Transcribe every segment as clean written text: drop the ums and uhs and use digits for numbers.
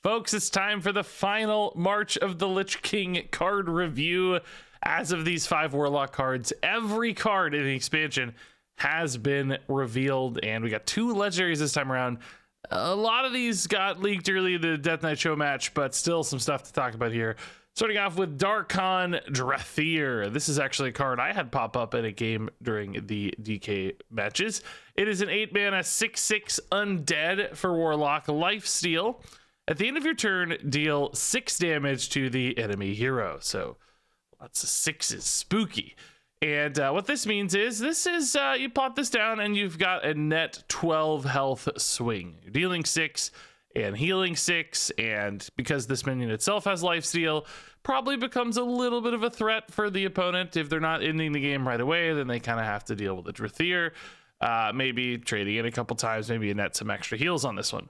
Folks, it's time for the final March of the Lich King card review. As of these 5 Warlock cards, every card in the expansion has been revealed, and we got 2 legendaries this time around. A lot of these got leaked early in the Death Knight show match, but still some stuff to talk about here. Starting off with Darkon Drathyr. This is actually a card I had pop up in a game during the DK matches. It is an 8-mana 6/6 undead for Warlock lifesteal. At the end of your turn, deal 6 damage to the enemy hero. So lots of 6s, spooky. And what this means is, you plot this down and you've got a net 12 health swing. You're dealing 6 and healing 6, and because this minion itself has lifesteal, probably becomes a little bit of a threat for the opponent. If they're not ending the game right away, then they kind of have to deal with the Drathyr. Maybe trading it a couple times, maybe you net some extra heals on this one.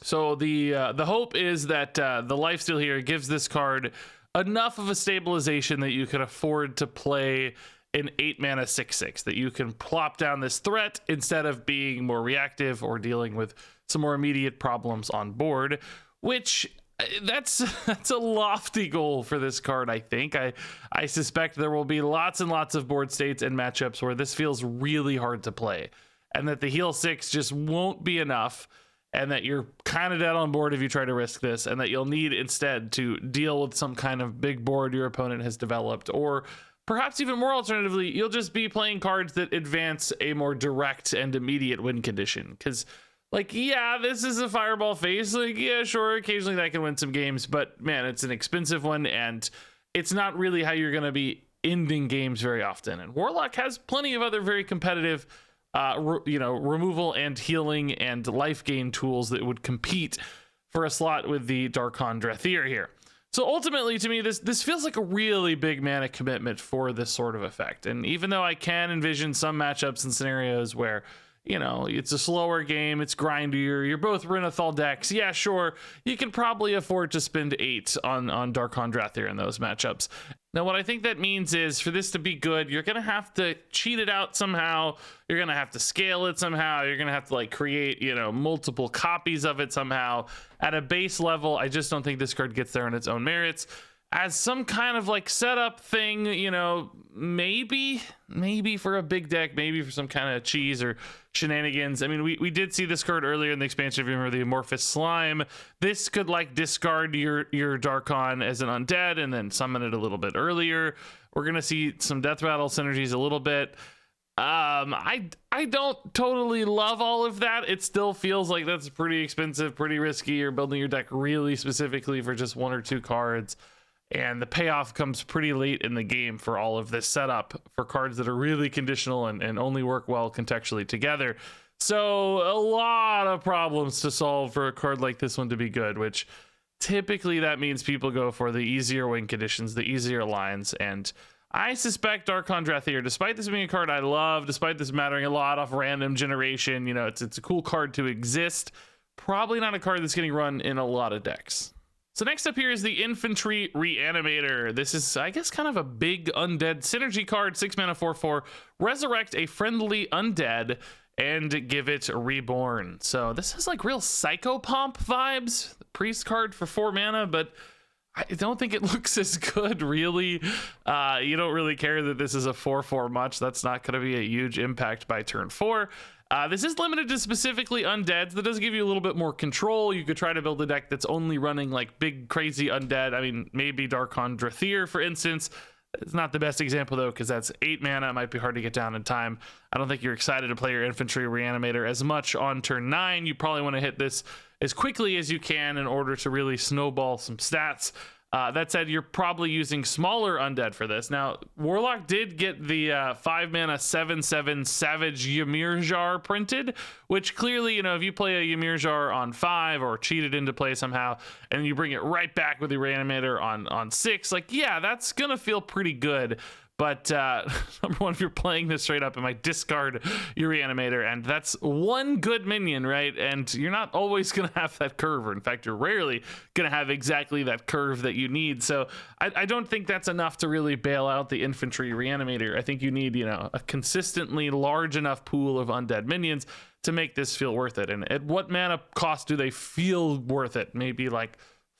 So the hope is that the lifesteal here gives this card enough of a stabilization that you can afford to play an 8-mana 6/6, that you can plop down this threat instead of being more reactive or dealing with some more immediate problems on board, which that's a lofty goal for this card. I think I suspect there will be lots and lots of board states and matchups where this feels really hard to play, and that the heal 6 just won't be enough, and that you're kind of dead on board if you try to risk this, and that you'll need instead to deal with some kind of big board your opponent has developed, or perhaps even more alternatively, you'll just be playing cards that advance a more direct and immediate win condition. Because, like, yeah, this is a fireball face. Like, yeah, sure, occasionally that can win some games, but man, it's an expensive one, and it's not really how you're going to be ending games very often. And Warlock has plenty of other very competitive removal and healing and life gain tools that would compete for a slot with the Darkon Drathyr here. So ultimately, to me, this feels like a really big mana commitment for this sort of effect. And even though I can envision some matchups and scenarios where, you know, it's a slower game, it's grindier, you're both Renathal decks, yeah, sure, you can probably afford to spend 8 on Darkon Drathyr in those matchups. Now, what I think that means is, for this to be good, you're going to have to cheat it out somehow. You're going to have to scale it somehow. You're going to have to, like, create, multiple copies of it somehow. At a base level, I just don't think this card gets there on its own merits. As some kind of, like, setup thing, maybe for a big deck, maybe for some kind of cheese or shenanigans. I mean, we did see this card earlier in the expansion, if you remember, the Amorphous Slime. This could, like, discard your Darkon as an undead and then summon it a little bit earlier. We're going to see some Deathrattle synergies a little bit. I don't totally love all of that. It still feels like that's pretty expensive, pretty risky. You're building your deck really specifically for just 1 or 2 cards. And the payoff comes pretty late in the game for all of this setup for cards that are really conditional and only work well contextually together. So a lot of problems to solve for a card like this one to be good, which typically that means people go for the easier win conditions, the easier lines. And I suspect Darkon Drathyr, despite this being a card I love, despite this mattering a lot off random generation, it's a cool card to exist, probably not a card that's getting run in a lot of decks. So next up here is the Infantry Reanimator. This is, I guess, kind of a big undead synergy card. 6 mana 4/4. Resurrect a friendly undead and give it reborn. So this is like real Psychopomp vibes. Priest card for 4 mana, but I don't think it looks as good, really. You don't really care that this is a 4/4 much. That's not going to be a huge impact by turn 4. This is limited to specifically undeads. That does give you a little bit more control. You could try to build a deck that's only running like big, crazy undead. I mean, maybe Darkon Drathyr, for instance. It's not the best example, though, because that's 8 mana. It might be hard to get down in time. I don't think you're excited to play your Infantry Reanimator as much on turn 9. You probably want to hit this as quickly as you can in order to really snowball some stats. That said, you're probably using smaller undead for this. Now, Warlock did get the 5 mana 7/7 Savage Ymir Jar printed, which clearly, if you play a Ymir Jar on 5 or cheat it into play somehow, and you bring it right back with your Reanimator on 6, like, yeah, that's gonna feel pretty good. But number one, if you're playing this straight up, it might discard your Reanimator, and that's one good minion, right? And you're not always going to have that curve, or in fact, you're rarely going to have exactly that curve that you need. So I don't think that's enough to really bail out the Infantry Reanimator. I think you need, a consistently large enough pool of undead minions to make this feel worth it. And at what mana cost do they feel worth it? Maybe like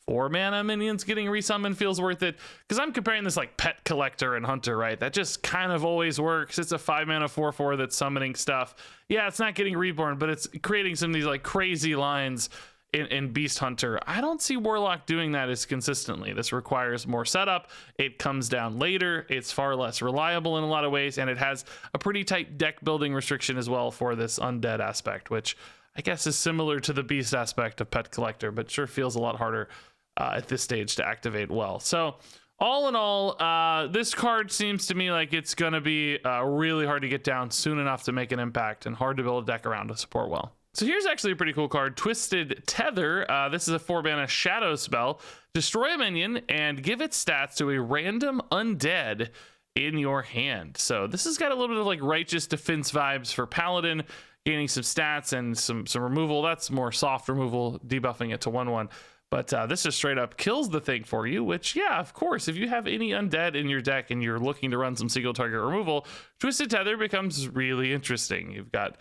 4 mana minions getting resummoned feels worth it, because I'm comparing this like Pet Collector and Hunter, right? That just kind of always works. It's a 5 mana 4/4 that's summoning stuff. Yeah, it's not getting reborn, but it's creating some of these like crazy lines in Beast Hunter. I don't see Warlock doing that as consistently. This requires more setup. It comes down later. It's far less reliable in a lot of ways, and it has a pretty tight deck building restriction as well for this undead aspect, which I guess is similar to the Beast aspect of Pet Collector, but sure feels a lot harder at this stage to activate well. So all in all, this card seems to me like it's going to be really hard to get down soon enough to make an impact, and hard to build a deck around to support well. So here's actually a pretty cool card, Twisted Tether. This is a 4 mana shadow spell. Destroy a minion and give its stats to a random undead in your hand. So this has got a little bit of like righteous defense vibes for Paladin, gaining some stats and some removal. That's more soft removal, debuffing it to 1/1. But this just straight up kills the thing for you, which, yeah, of course, if you have any undead in your deck and you're looking to run some single target removal, Twisted Tether becomes really interesting. You've got,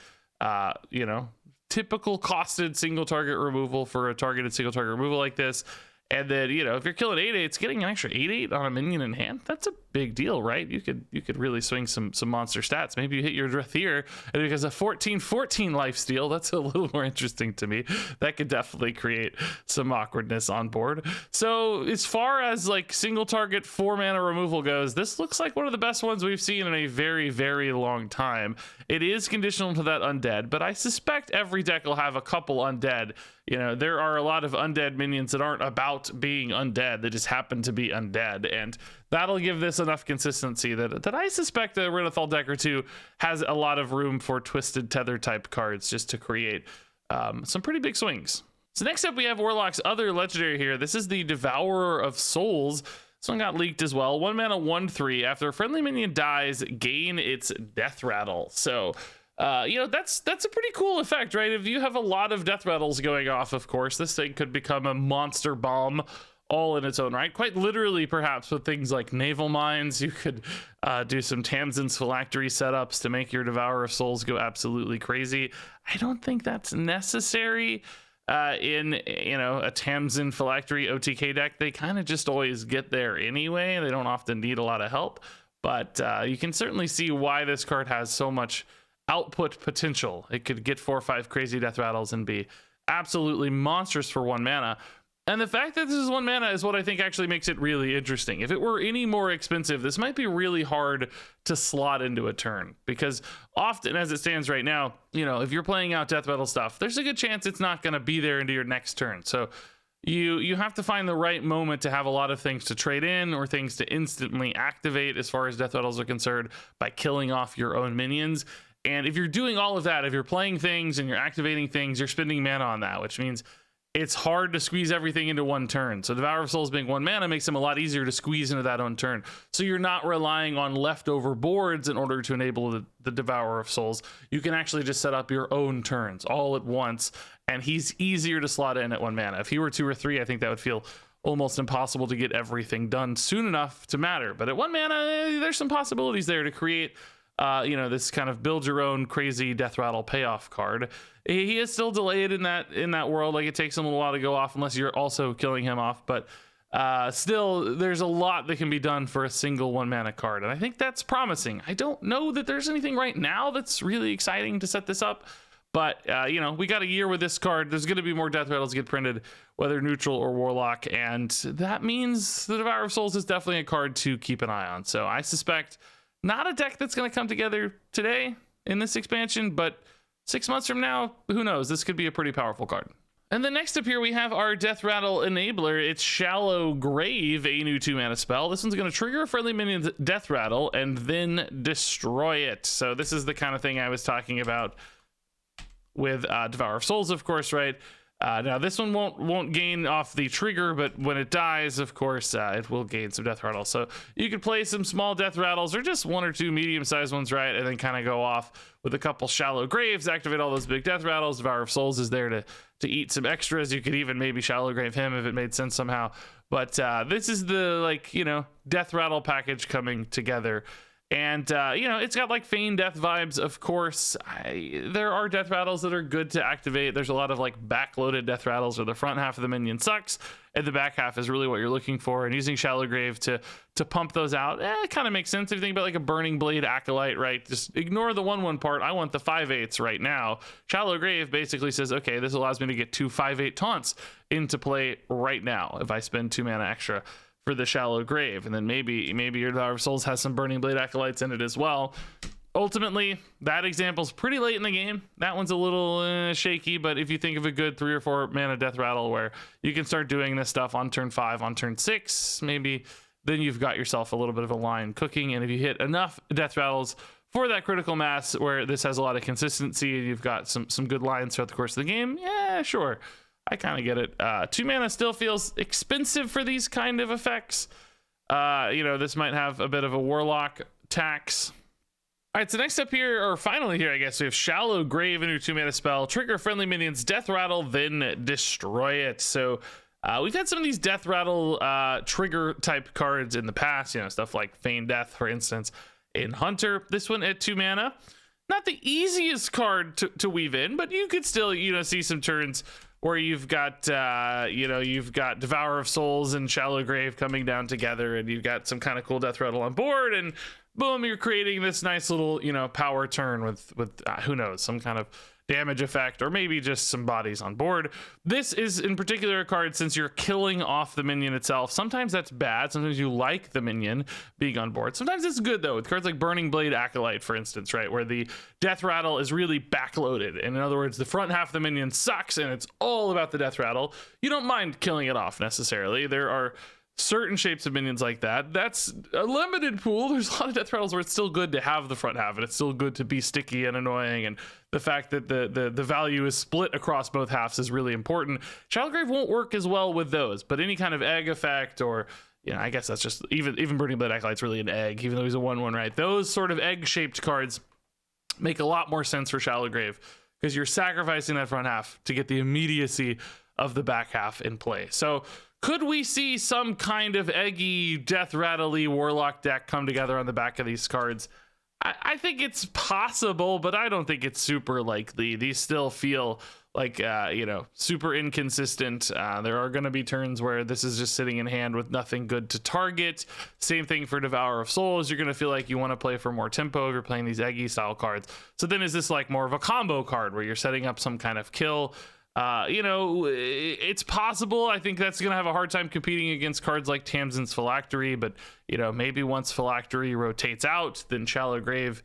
you know, typical costed single target removal for a targeted single target removal like this. And then, you know, if you're killing 8/8s, getting an extra 8/8 on a minion in hand, that's a big deal, right? You could really swing some monster stats. Maybe you hit your Drathir, and because a 14/14 lifesteal, that's a little more interesting to me. That could definitely create some awkwardness on board. So as far as like single target 4 mana removal goes, this looks like one of the best ones we've seen in a very, very long time. It is conditional to that undead, but I suspect every deck will have a couple undead. You know, there are a lot of undead minions that aren't about being undead, that just happen to be undead, and that'll give this enough consistency that I suspect a Renathal deck or two has a lot of room for Twisted Tether type cards just to create some pretty big swings. So next up we have Warlock's other legendary here. This is the Devourer of Souls. This one got leaked as well. 1 mana 1/3. After a friendly minion dies, gain its Deathrattle. So you know, that's a pretty cool effect, right? If you have a lot of Deathrattles going off, of course, this thing could become a monster bomb all in its own right. Quite literally, perhaps, with things like Naval Mines. You could do some Tamsin's Phylactery setups to make your Devourer of Souls go absolutely crazy. I don't think that's necessary in, you know, a Tamsin Phylactery OTK deck. They kind of just always get there anyway. They don't often need a lot of help. But you can certainly see why this card has so much output potential. It could get 4 or 5 crazy Deathrattles and be absolutely monstrous for 1 mana. And the fact that this is 1 mana is what I think actually makes it really interesting. If it were any more expensive, this might be really hard to slot into a turn, because often, as it stands right now, you know, if you're playing out Deathrattle stuff, there's a good chance it's not going to be there into your next turn. So you have to find the right moment to have a lot of things to trade in or things to instantly activate as far as Deathrattles are concerned by killing off your own minions. And if you're doing all of that, if you're playing things and you're activating things, you're spending mana on that, which means it's hard to squeeze everything into 1 turn. So Devourer of Souls being 1 mana makes them a lot easier to squeeze into that 1 turn. So you're not relying on leftover boards in order to enable the Devourer of Souls. You can actually just set up your own turns all at once, and he's easier to slot in at 1 mana. If he were 2 or 3, I think that would feel almost impossible to get everything done soon enough to matter. But at 1 mana, there's some possibilities there to create you know, this kind of build your own crazy Deathrattle payoff card. He is still delayed in that world. Like, it takes him a while to go off unless you're also killing him off. But still, there's a lot that can be done for a single 1 mana card. And I think that's promising. I don't know that there's anything right now that's really exciting to set this up. But, you know, we got a year with this card. There's going to be more Deathrattles get printed, whether neutral or Warlock. And that means the Devourer of Souls is definitely a card to keep an eye on. So I suspect not a deck that's going to come together today in this expansion, but 6 months from now, who knows? This could be a pretty powerful card. And then next up here, we have our Deathrattle enabler. It's Shallow Grave, a new 2 mana spell. This one's going to trigger a friendly minion's Deathrattle and then destroy it. So this is the kind of thing I was talking about with Devourer of Souls, of course, right? Now this one won't gain off the trigger, but when it dies, of course, it will gain some Deathrattle. So you could play some small Deathrattles or just 1 or 2 medium-sized ones, right? And then kind of go off with a couple Shallow Graves, activate all those big Deathrattles. Devourer of Souls is there to eat some extras. You could even maybe Shallow Grave him if it made sense somehow. But this is the, like, you know, Deathrattle package coming together. And, you know, it's got like Feign Death vibes, of course. There are Deathrattles that are good to activate. There's a lot of like backloaded Deathrattles where the front half of the minion sucks and the back half is really what you're looking for. And using Shallow Grave to pump those out, it kind of makes sense. If you think about like a Burning Blade Acolyte, right? Just ignore the 1/1 part. I want the 5/8s right now. Shallow Grave basically says, okay, this allows me to get 2 5/8 taunts into play right now if I spend 2 mana extra for the Shallow Grave. And then maybe your Devour of Souls has some Burning Blade Acolytes in it as well. Ultimately, that example's pretty late in the game. That one's a little shaky, but if you think of a good 3 or 4 mana Deathrattle where you can start doing this stuff on turn 5, on turn 6, maybe then you've got yourself a little bit of a line cooking. And if you hit enough Deathrattles for that critical mass where this has a lot of consistency and you've got some good lines throughout the course of the game, yeah, sure. I kind of get it. 2 mana still feels expensive for these kind of effects. You know, this might have a bit of a Warlock tax. All right, so next up here, or finally here, I guess, we have Shallow Grave, a new 2 mana spell. Trigger friendly minions, Deathrattle, then destroy it. So we've had some of these Deathrattle trigger type cards in the past, you know, stuff like Feign Death, for instance, in Hunter. This one at 2 mana. Not the easiest card to weave in, but you could still, you know, see some turns where you've got, you know, you've got Devour of Souls and Shallow Grave coming down together, and you've got some kind of cool Deathrattle on board, and boom, you're creating this nice little, you know, power turn with who knows, some kind of damage effect, or maybe just some bodies on board. This is in particular a card, since you're killing off the minion itself. Sometimes that's bad. Sometimes you like the minion being on board. Sometimes it's good though, with cards like Burning Blade Acolyte, for instance, right, where the Deathrattle is really backloaded. And in other words, the front half of the minion sucks and it's all about the Deathrattle. You don't mind killing it off necessarily. There are certain shapes of minions like that. That's a limited pool. There's a lot of Deathrattles where it's still good to have the front half, and it's still good to be sticky and annoying, and the fact that the value is split across both halves is really important. Shallow Grave won't work as well with those, but any kind of egg effect, or, you know, I guess that's just, even Burning Blade Acolyte's really an egg, even though he's a 1/1, right? Those sort of egg-shaped cards make a lot more sense for Shallow Grave, because you're sacrificing that front half to get the immediacy of the back half in play. So could we see some kind of eggy, Deathrattle-y Warlock deck come together on the back of these cards? I think it's possible, but I don't think it's super likely. These still feel like, you know, super inconsistent. There are going to be turns where this is just sitting in hand with nothing good to target. Same thing for Devour of Souls. You're going to feel like you want to play for more tempo if you're playing these eggy style cards. So then is this like more of a combo card where you're setting up some kind of kill? You know, it's possible. I think that's going to have a hard time competing against cards like Tamsin's Phylactery, but, you know, maybe once Phylactery rotates out, then Shallow Grave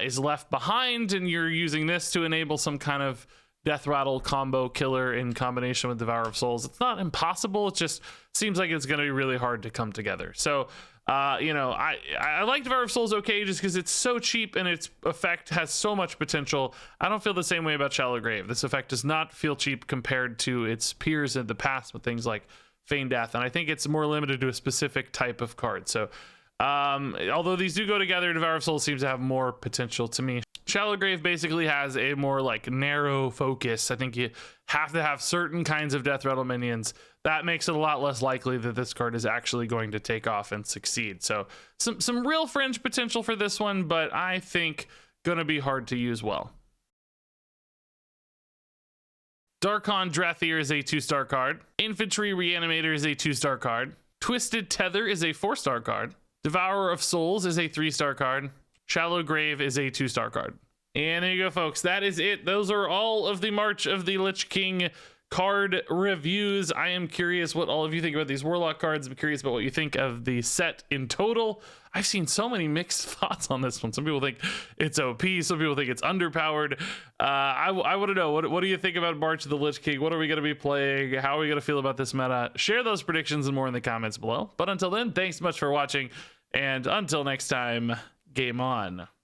is left behind, and you're using this to enable some kind of Deathrattle combo killer in combination with Devour of Souls. It's not impossible. It just seems like it's going to be really hard to come together. So, you know, I like Devour of Souls okay, just because it's so cheap and its effect has so much potential. I don't feel the same way about Shallow Grave. This effect does not feel cheap compared to its peers in the past with things like Feign Death, and I think it's more limited to a specific type of card. So, although these do go together, Devour of Souls seems to have more potential to me. Shallow Grave basically has a more like narrow focus. I think you have to have certain kinds of Deathrattle minions. That makes it a lot less likely that this card is actually going to take off and succeed. So some real fringe potential for this one, but I think gonna be hard to use well. Darkon Drathier is a 2-star card. Infantry Reanimator is a 2-star card. Twisted Tether is a 4-star card. Devourer of Souls is a 3-star card. Shallow Grave is a 2-star card. And there you go, folks. That is it. Those are all of the March of the Lich King card reviews. I am curious what all of you think about these Warlock cards. I'm curious about what you think of the set in total. I've seen so many mixed thoughts on this one. Some people think it's OP. Some people think it's underpowered. I want to know, what do you think about March of the Lich King? What are we going to be playing? How are we going to feel about this meta? Share those predictions and more in the comments below. But until then, thanks so much for watching. And until next time, game on.